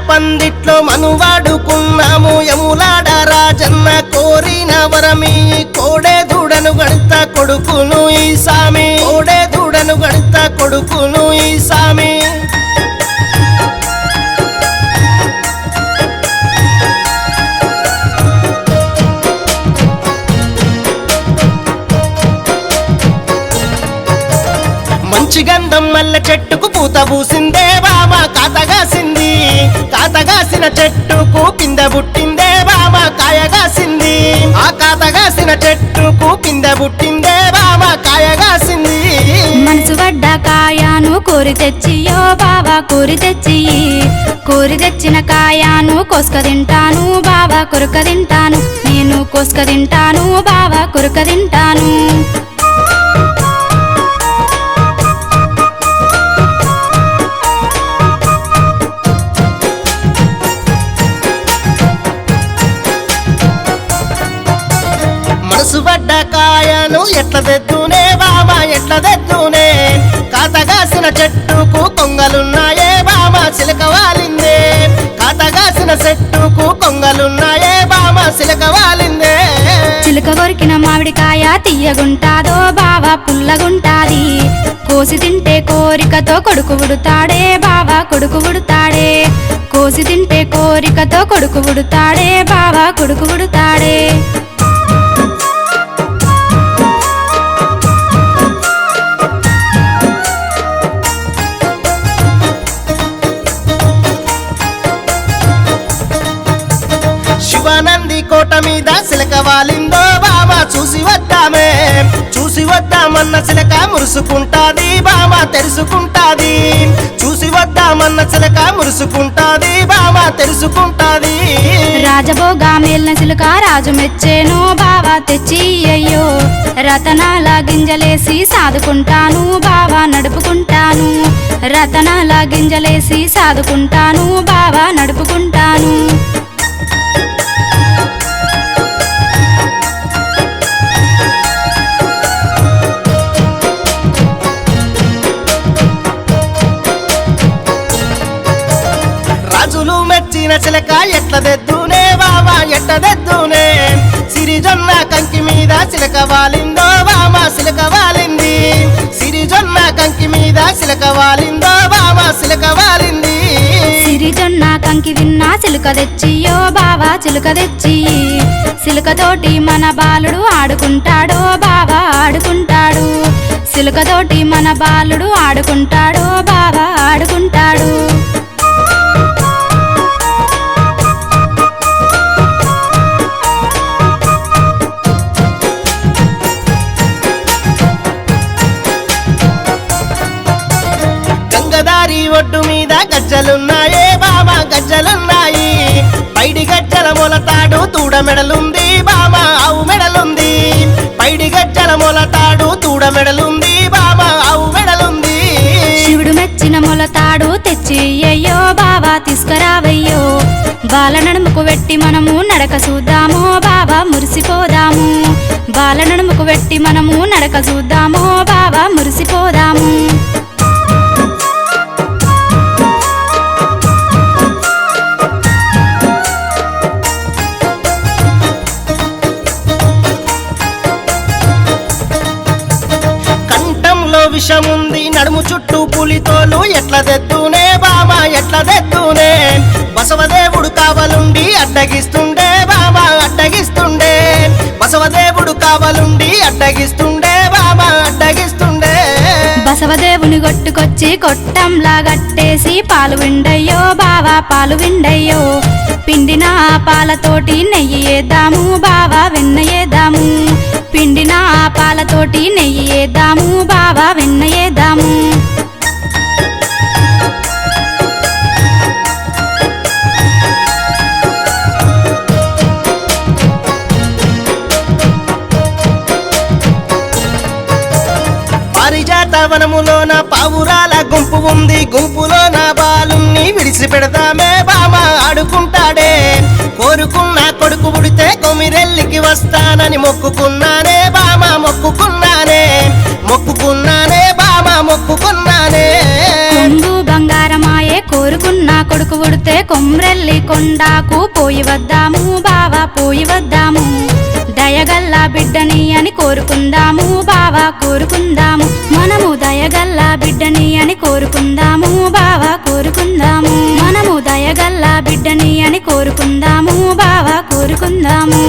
పందిట్లో మనువాడుకున్నాము యములాడ రాజన్న కోరిన వరమి కోడే దూడను గణిత కొడుకును ఈ సామి కోడే దూడను గణిత కొడుకును ఈ సామి మంచి గంధం మల్లె చెట్టుకు పూత పూసిందే బాబా కాతగాసింది కాతగాసిన చెట్టుకు పిందె పుట్టిందే బాబా కాయగాసింది ఆ కాతగాసిన చెట్టుకు పిందె పుట్టిందే బాబా కాయగాసింది మనసు పడ్డ కాయను కోరి తెచ్చియో బాబా కోరి తెచ్చి కోరి తెచ్చిన కాయను కోసుక తింటాను బాబా కొరక తింటాను నేను కోసుక తింటాను బాబా కొరక తింటాను మనసు పడ్డ కాయను ఎట్ల తెద్దునే బాబా ఎట్ల తెద్దునే కాతగాసిన చెట్టుకు కొంగలున్నాయే బాబా చిలక వాలిందే కాతగాసిన చెట్టుకు కొంగలున్నాయే బాబా చిలక వాలిందే చిలుక కొరికిన మామిడికాయ తీయగుంటాదో బావా పుల్లగుంటాది కోసి తింటే కోరికతో కొడుకు ఉడుతాడే బావా కొడుకు ఉడుతాడే కోసి తింటే కోరికతో కొడుకు ఉడుతాడే బావా కొడుకు ఉడుతాడే శివానంది కోట మీద చిలక వాలిందో బాబా చూసి వద్దామే చూసి వద్దామన్న చిలక మురుసుకుంటాది బాబా తెరుసుకుంటాది చూసి వద్దామన్న చిలక మురుసుకుంటాది బాబా తెరుసుకుంటాది రాజభోగా మేల్న చిలుక రాజు మెచ్చేను బావా తెచ్చి అయ్యో రతనాల గింజలేసి సాదుకుంటాను బావా నడుపుకుంటాను రతనాల గింజలేసి సాదుకుంటాను బావా నడుపుకుంటాను రాజులు మెచ్చిన చిలక ఎట్ల తెద్దునే బాబా ఎట్ల తెద్దునే సిరిజొన్న కంకి మీద చిలక వాలిందో బాబా చిలక వాలింది సిరిజొన్న కంకి మీద చిలక వాలిందో బాబా చిలక వాలింది సిరిజొన్న కంకి విన్నా చిలుక తెచ్చియో బావా చిలుక తెచ్చి చిలుకతోటి మన బాలుడు ఆడుకుంటాడో బావా ఆడుకుంటాడు చిలుకతోటి మన బాలుడు ఆడుకుంటాడో బావా ఆడుకుంటాడు గంగదారి ఒడ్డు మీద గజ్జలున్నాయే బాబా గజ్జలున్నాయి పైడి గజ్జల మొలతాడు తూడ మెడలుంది బాబా ఆవు మెడలుంది పైడి గజ్జల మొలతాడు తూడ మెడలుంది బాబా ఆవు మెడలుంది శివుడు మెచ్చిన మొలతాడు తెచ్చి అయ్యో బావా తీసుకురావయ్యో బాల నడుముకు వెట్టి మనము నడక చూద్దాము బావా మురిసిపోదాము బాల నడుముకు వెట్టి మనము నడక చూద్దాము బావా మురిసిపోదాము విషముంది నడుము చుట్టూ పులితోలు ఎట్ల తెద్దునే బాబా ఎట్ల తెద్దునే బసవదేవుడు కావలుండి అడ్డగిస్తుండే బాబా అడ్డగిస్తుండే బసవదేవుడు కావలుండి అడ్డగిస్తుండే బాబా అడ్డగిస్తుండే బసవదేవుని కొట్టుకొచ్చి కొట్టంలా గట్టేసి పాలు విండయ్యో బావా పాలు విండయ్యో పిండిన పాలతోటి నెయ్యి వేద్దాము బావా వెన్న వేద్దాము పిండిన పాలతోటి నెయ్యి వేద్దాము బావా వెన్న వేద్దాము పారిజాత వనములోన పావురాల గుంపు ఉంది గుంపులోన బాలుని విడిచి పెడతామే బాబా ఆడుకుంటాడే కోరుకున్న కొడుకు పుడితే కొమిరెల్లికి వస్తానని మొక్కుకున్నానే బాబా మొక్కుకున్నానే మొక్కుకున్నానే బాబా మొక్కుకున్నానే కొంగు బంగారమాయే కోరుకున్న కొడుకు కొడుకు ఉడితే కొమ్రెల్లి కొండాకు పోయి వద్దాము బావా పోయి వద్దాము దయగల్ల బిడ్డని అని కోరుకుందాము బావా కోరుకుందాము మనము దయగల్ల బిడ్డని అని కోరుకుందాము బావా కోరుకుందాము మనము దయగల్ల బిడ్డని అని కోరుకుందాము బావా కోరుకుందాము